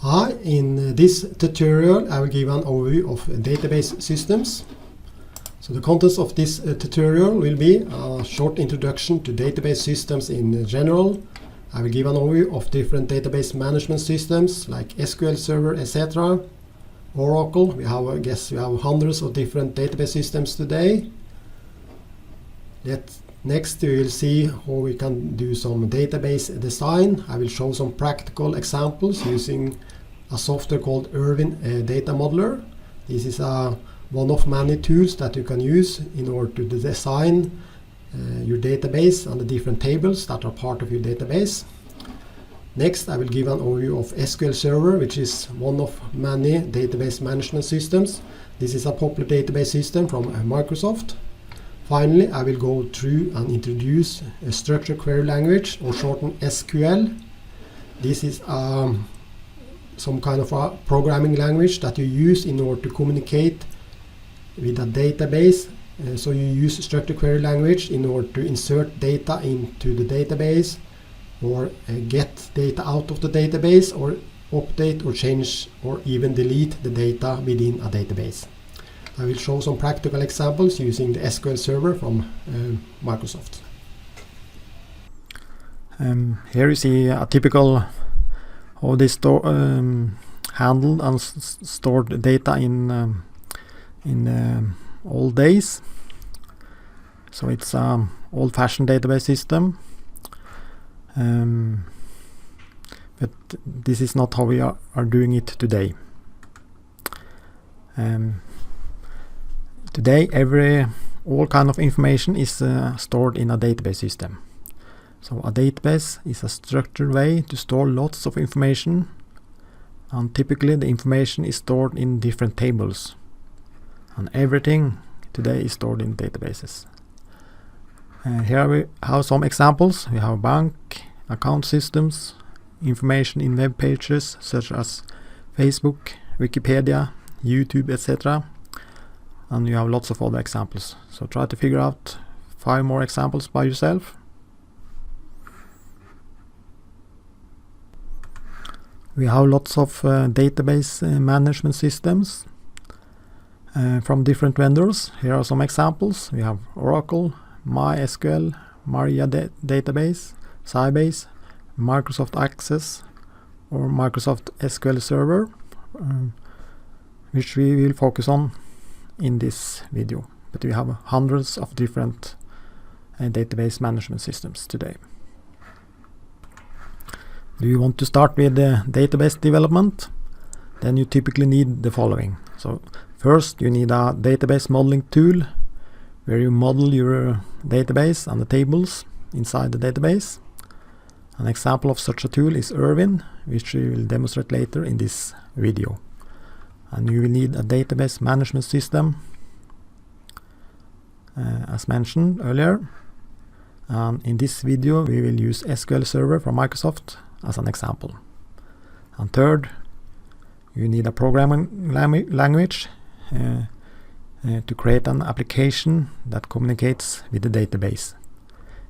Hi, in this tutorial I will give an overview of database systems. So the contents of this tutorial will be a short introduction to database systems in general. I will give an overview of different database management systems like SQL Server, etc. Oracle, we have hundreds of different database systems today. Next we will see how we can do some database design. I will show some practical examples using a software called Ervin data modeler. This is one of many tools that you can use in order to design your database and the different tables that are part of your database. Next, I will give an overview of SQL Server, which is one of many database management systems. This is a popular database system from Microsoft. Finally, I will go through and introduce a structured query language, or shortened SQL. This is some kind of a programming language that you use in order to communicate with a database. So you use structured query language in order to insert data into the database, or get data out of the database, or update or change or even delete the data within a database. I will show some practical examples using the SQL Server from Microsoft. Here you see a typical how they handled and stored data in old days. So it's an old-fashioned database system. But this is not how we are doing it today. Today, all kind of information is stored in a database system. So a database is a structured way to store lots of information, and typically the information is stored in different tables. And everything today is stored in databases. Here we have some examples. We have bank account systems, information in web pages such as Facebook, Wikipedia, YouTube, etc. And you have lots of other examples. So try to figure out 5 more examples by yourself. We have lots of database management systems from different vendors. Here are some examples. We have Oracle, MySQL, MariaDB, Sybase, Microsoft Access, or Microsoft SQL Server, which we will focus on in this video. But we have hundreds of different database management systems today. Do you want to start with database development? Then you typically need the following. So first you need a database modeling tool where you model your database and the tables inside the database. An example of such a tool is Ervin, which we will demonstrate later in this video. And you will need a database management system, as mentioned earlier. And in this video we will use SQL Server from Microsoft as an example. And third, you need a programming language to create an application that communicates with the database.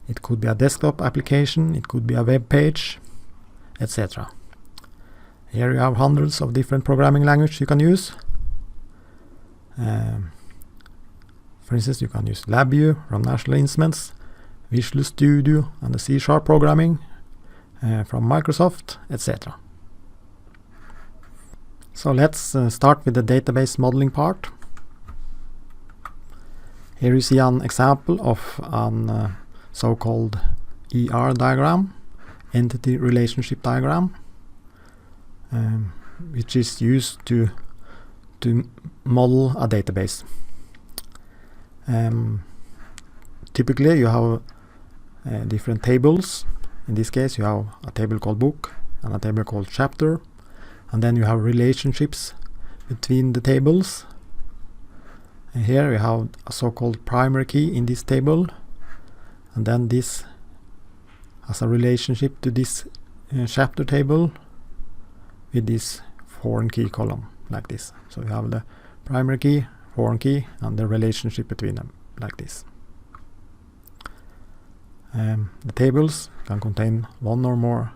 It could be a desktop application, it could be a web page, etc. Here you have hundreds of different programming languages you can use. For instance, you can use LabVIEW from National Instruments, Visual Studio and the C# programming from Microsoft, etc. So let's start with the database modeling part. Here you see an example of an so-called ER diagram, entity relationship diagram, which is used to model a database. Typically you have different tables. In this case you have a table called book and a table called chapter, and then you have relationships between the tables. And here we have a so-called primary key in this table, and then this has a relationship to this chapter table with this foreign key column, like this. So you have the primary key, foreign key, and the relationship between them, like this. The tables can contain one or more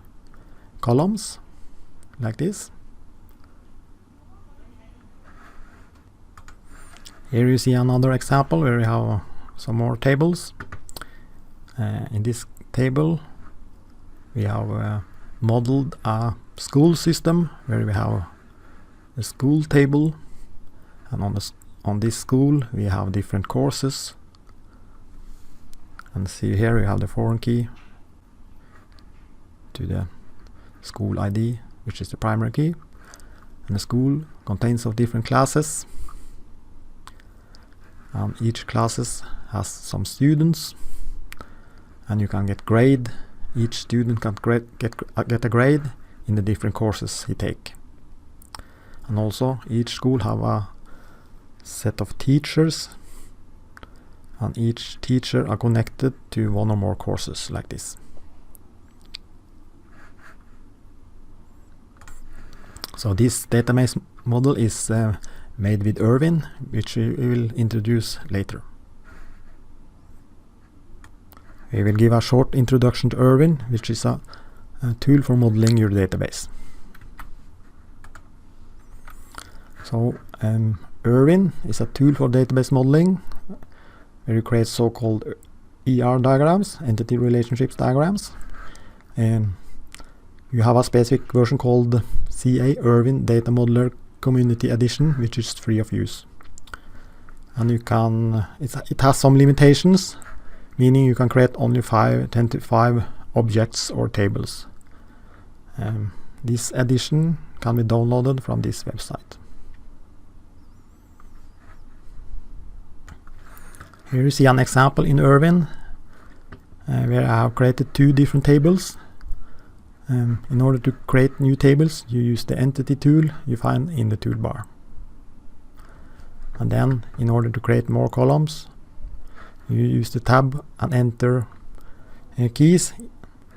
columns, like this. Here you see another example where we have some more tables. In this table we have modeled a school system where we have a school table, and on this school we have different courses. And see here we have the foreign key to the school ID, which is the primary key, and the school contains of different classes, and each classes has some students, and you can get grade. Each student can get a grade in the different courses he take. And also each school have a set of teachers, and each teacher are connected to one or more courses like this. So this database model is made with Ervin, which we will introduce later. We will give a short introduction to Ervin, which is a tool for modeling your database. So Ervin is a tool for database modeling, where you create so-called ER diagrams, entity relationships diagrams. You have a specific version called CA Ervin Data Modeler Community Edition, which is free of use. And you can, it has some limitations, meaning you can create only 10 to 5 objects or tables. This edition can be downloaded from this website. Here you see an example in Ervin where I have created 2 different tables. In order to create new tables, you use the entity tool you find in the toolbar. And then, in order to create more columns, you use the tab and enter keys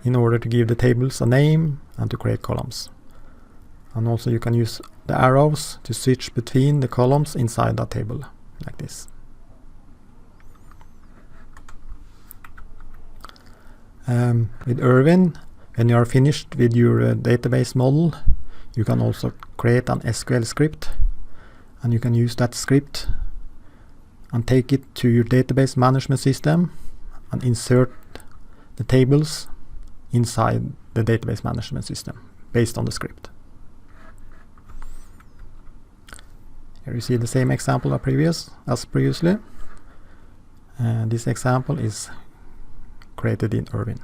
in order to give the tables a name and to create columns. And also you can use the arrows to switch between the columns inside that table, like this. With Ervin, when you are finished with your database model, you can also create an SQL script, and you can use that script and take it to your database management system and insert the tables inside the database management system based on the script. Here you see the same example as previously. This example is created in Ervin.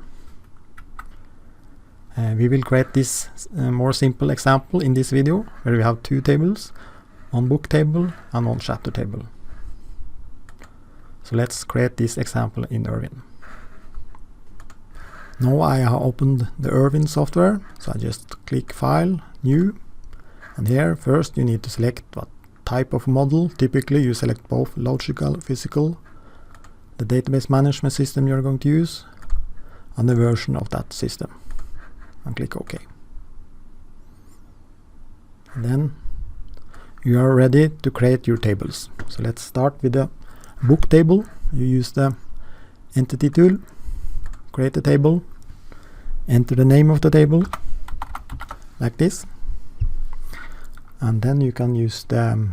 We will create this more simple example in this video, where we have 2 tables, one book table and one chapter table. So let's create this example in Ervin. Now I have opened the Ervin software, so I just click File, New, and here first you need to select what type of model. Typically you select both logical, physical, the database management system you're going to use, and the version of that system, and click OK. And then you are ready to create your tables. So let's start with the book table. You use the entity tool, create a table, enter the name of the table like this, and then you can use the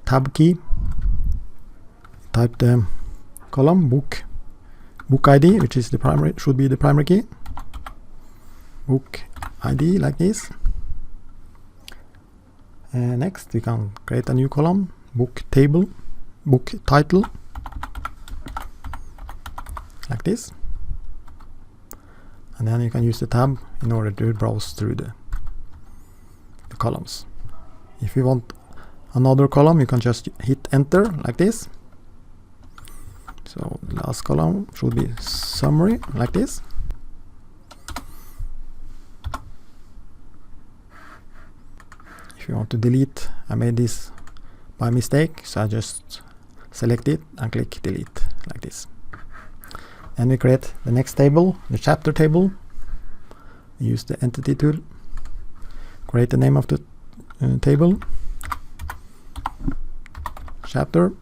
tab key, type the column book ID, which is the primary, should be the primary key, book ID like this. Next we can create a new column, book table, book title like this, and then you can use the tab in order to browse through the columns. If you want another column, you can just hit enter like this. So the last column should be summary like this. If you want to delete, I made this by mistake, so I just select it and click delete like this. And we create the next table, the chapter table. Use the entity tool, create the name of the table, chapter,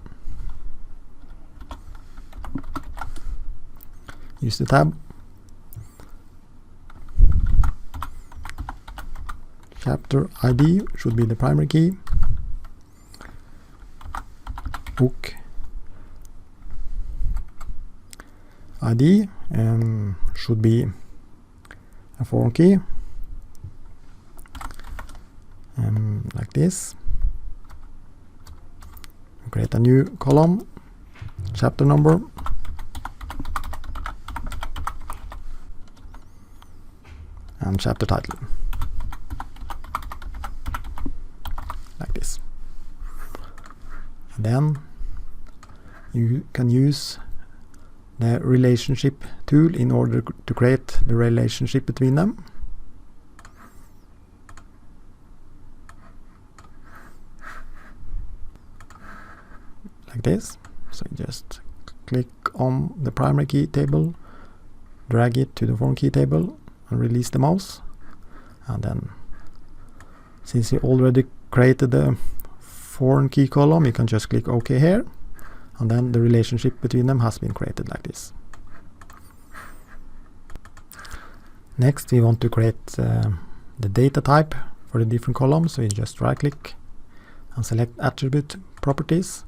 use the tab, chapter ID should be the primary key, book ID should be a foreign key, like this. Create a new column, chapter number, and chapter title, like this. And then you can use the relationship tool in order to create the relationship between them. Like this. So you just click on the primary key table, drag it to the foreign key table, and release the mouse. And then, since you already created the foreign key column, you can just click OK here, and then the relationship between them has been created like this. Next, we want to create the data type for the different columns. So you just right click and select attribute properties,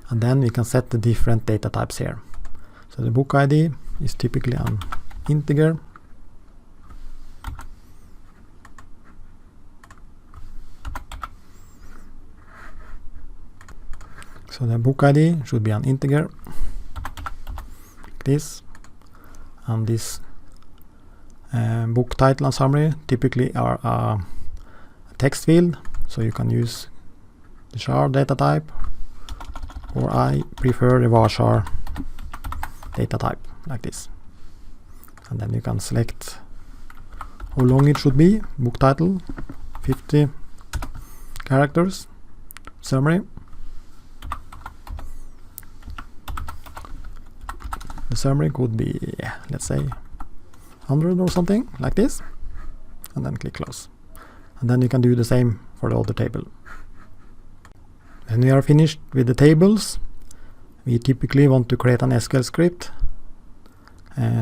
and then we can set the different data types here. So the book ID is typically an integer. So the book ID should be an integer, like this, and this book title and summary typically are a text field, so you can use the char data type, or I prefer the varchar data type, like this. And then you can select how long it should be. Book title 50 characters, summary. The summary could be, let's say, 100 or something, like this, and then click close. And then you can do the same for the other table. When we are finished with the tables, we typically want to create an SQL script.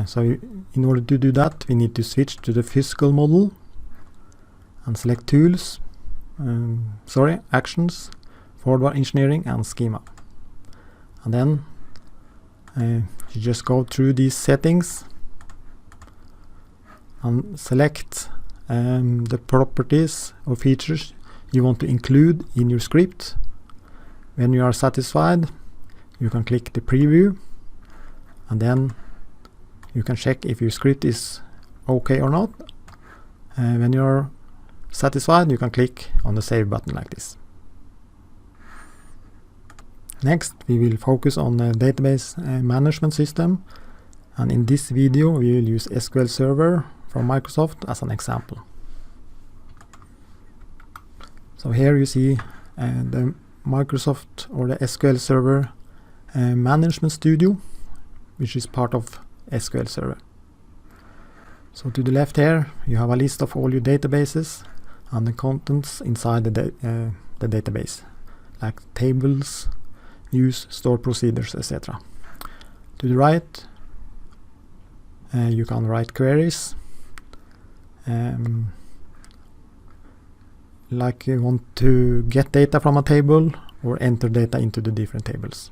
So in order to do that, we need to switch to the physical model and select tools, actions, forward engineering, and schema. And then you just go through these settings and select the properties or features you want to include in your script. When you are satisfied, you can click the preview, and then you can check if your script is okay or not. When you're satisfied, you can click on the save button like this. Next, we will focus on the database management system, and in this video we will use SQL Server from Microsoft as an example. So here you see the Microsoft or the SQL Server Management Studio, which is part of SQL Server. So to the left here you have a list of all your databases and the contents inside the database, like tables, views, stored procedures, etc. To the right you can write queries, like you want to get data from a table or enter data into the different tables.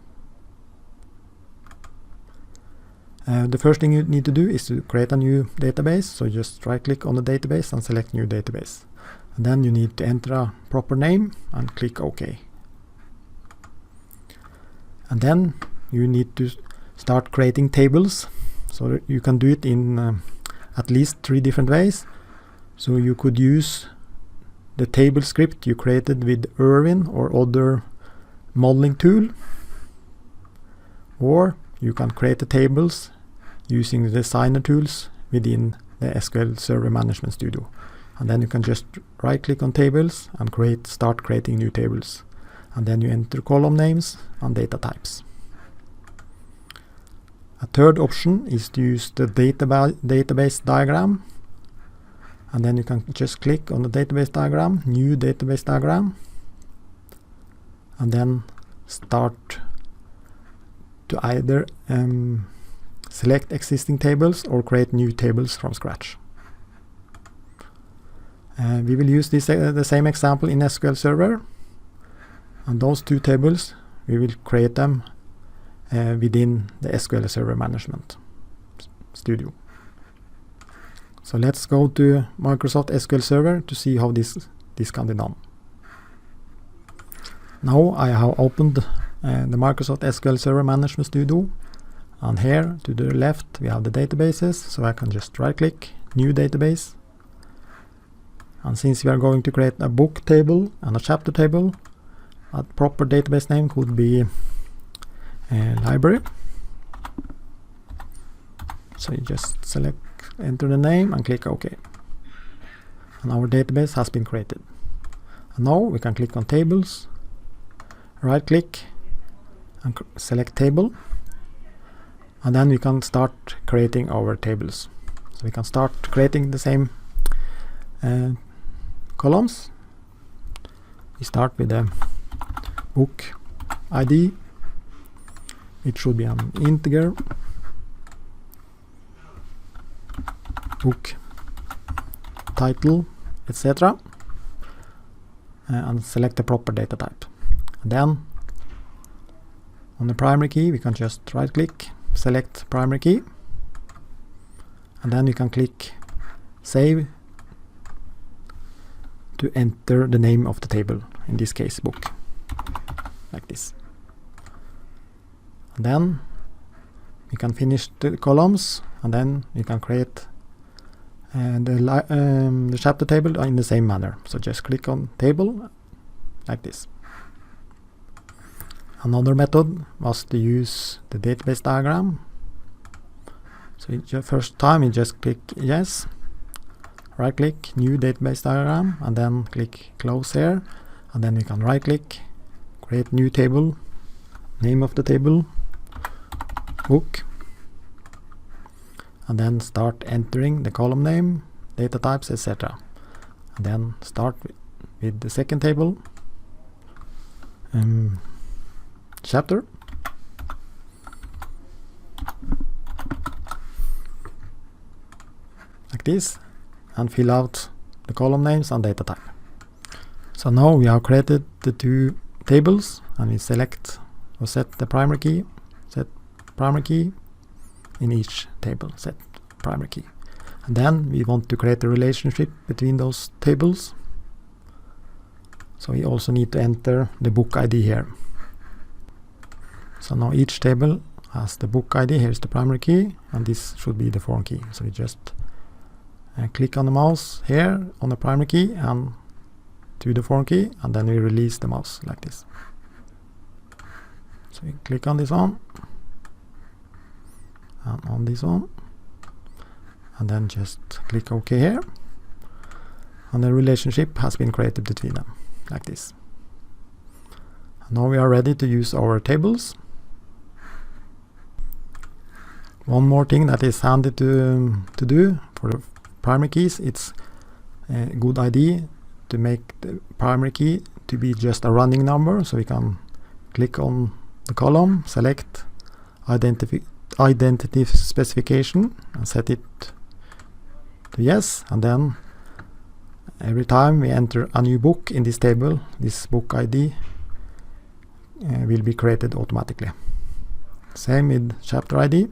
The first thing you need to do is to create a new database, so just right click on the database and select new database. And then you need to enter a proper name and click OK. And then you need to start creating tables, so you can do it in at least 3 different ways. So you could use the table script you created with Ervin or other modeling tool, or you can create the tables using the designer tools within the SQL Server Management Studio. And then you can just right click on tables and start creating new tables. And then you enter column names and data types. A third option is to use the database diagram, and then you can just click on the database diagram, new database diagram, and then start to either select existing tables or create new tables from scratch. We will use the same example in SQL Server, and those 2 tables we will create them within the SQL Server Management Studio. So let's go to Microsoft SQL Server to see how this can be done. Now I have opened the Microsoft SQL Server Management Studio, and here to the left we have the databases, so I can just right click, new database, and since we are going to create a book table and a chapter table, a proper database name could be library. So you just select, enter the name and click OK, and our database has been created. And now we can click on tables, right click and select table, and then we can start creating our tables. So we can start creating the same columns. We start with the book ID. It should be an integer. Book title, etc. And select the proper data type. And then on the primary key we can just right click, select primary key, and then you can click save to enter the name of the table, in this case book, like this. And then we can finish the columns, and then we can create the chapter table in the same manner. So just click on table like this. Another method was to use the database diagram. So first time you just click yes, right click, new database diagram, and then click close here, and then you can right click, create new table, name of the table, book, and then start entering the column name, data types, etc. And then start with the second table, chapter, like this, and fill out the column names and data type. So now we have created the two tables, and we select or set the primary key, set primary key in each table, set primary key. And then we want to create a relationship between those tables. So we also need to enter the book ID here. So now each table has the book ID. Here's the primary key, and this should be the foreign key. So we just click on the mouse here on the primary key and to the foreign key, and then we release the mouse like this. So we click on this one and on this one, and then just click OK here, and the relationship has been created between them like this. And now we are ready to use our tables. One more thing that is handy to do for the primary keys, it's a good idea to make the primary key to be just a running number. So we can click on the column, select identity specification and set it to yes, and then every time we enter a new book in this table, this book ID will be created automatically. Same with chapter ID,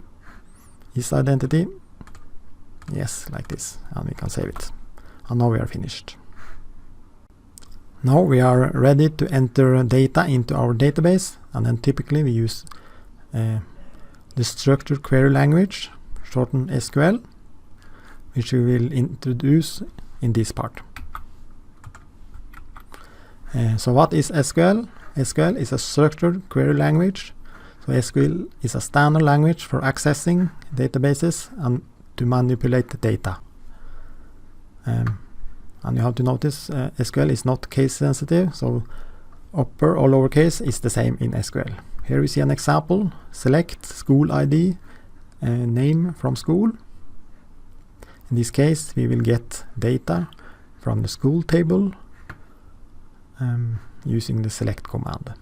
is identity, yes, like this, and we can save it. And now we are finished. Now we are ready to enter data into our database, and then typically we use the structured query language, shortened SQL, which we will introduce in this part. So what is SQL? SQL is a structured query language. So SQL is a standard language for accessing databases and to manipulate the data. And you have to notice SQL is not case sensitive, so upper or lowercase is the same in SQL. Here we see an example. Select school ID, name from school. In this case we will get data from the school table using the select command.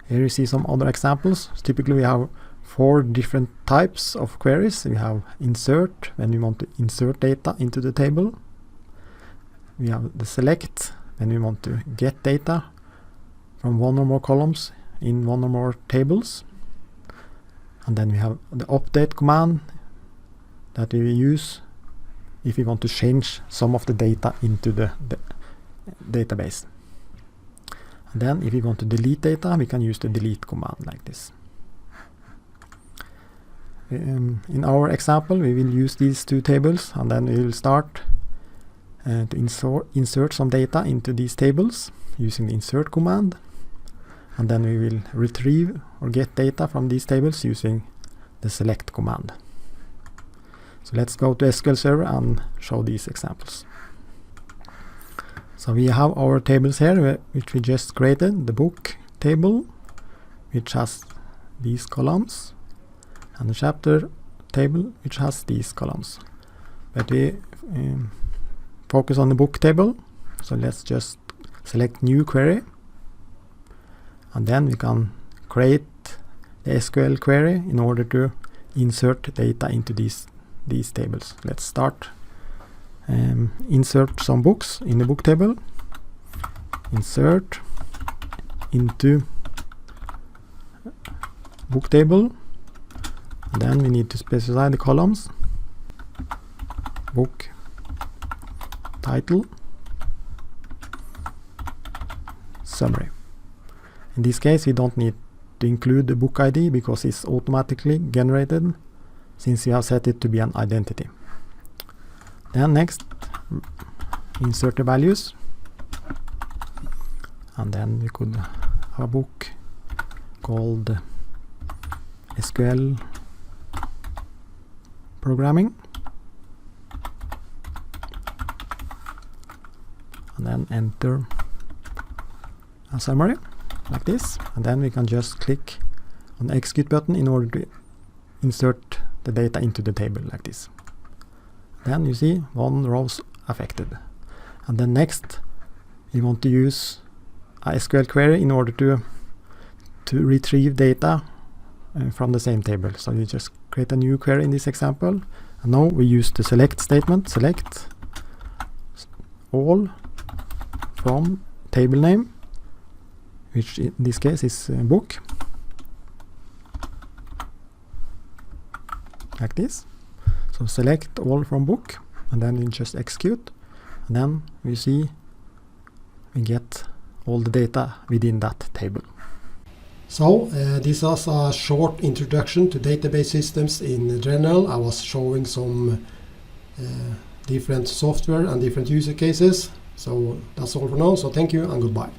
Here you see some other examples. Typically we have 4 different types of queries. We have insert, when we want to insert data into the table. We have the select, when we want to get data from one or more columns in one or more tables. And then we have the update command that we use if we want to change some of the data into the database. And then if we want to delete data, we can use the delete command like this. In our example, we will use these two tables, and then we will start to insert some data into these tables using the insert command, and then we will retrieve or get data from these tables using the select command. So let's go to SQL Server and show these examples. So we have our tables here which we just created, the book table, which has these columns, and the chapter table, which has these columns. But we focus on the book table, so let's just select new query, and then we can create the SQL query in order to insert data into these tables. Let's start. Insert some books in the book table. Insert into book table. Then we need to specify the columns. Book title, summary. In this case, we don't need to include the book ID because it's automatically generated since we have set it to be an identity. Then next, insert the values, and then we could have a book called SQL Programming, and then enter a summary like this, and then we can just click on the execute button in order to insert the data into the table like this. Then you see one row affected, and then next we want to use a SQL query in order to retrieve data from the same table. So you just create a new query in this example, and now we use the select statement. Select all from table name, which in this case is book, like this. So select all from book, and then you just execute, and then we see we get all the data within that table. So this was a short introduction to database systems in general. I was showing some different software and different user cases. So that's all for now. So thank you and goodbye.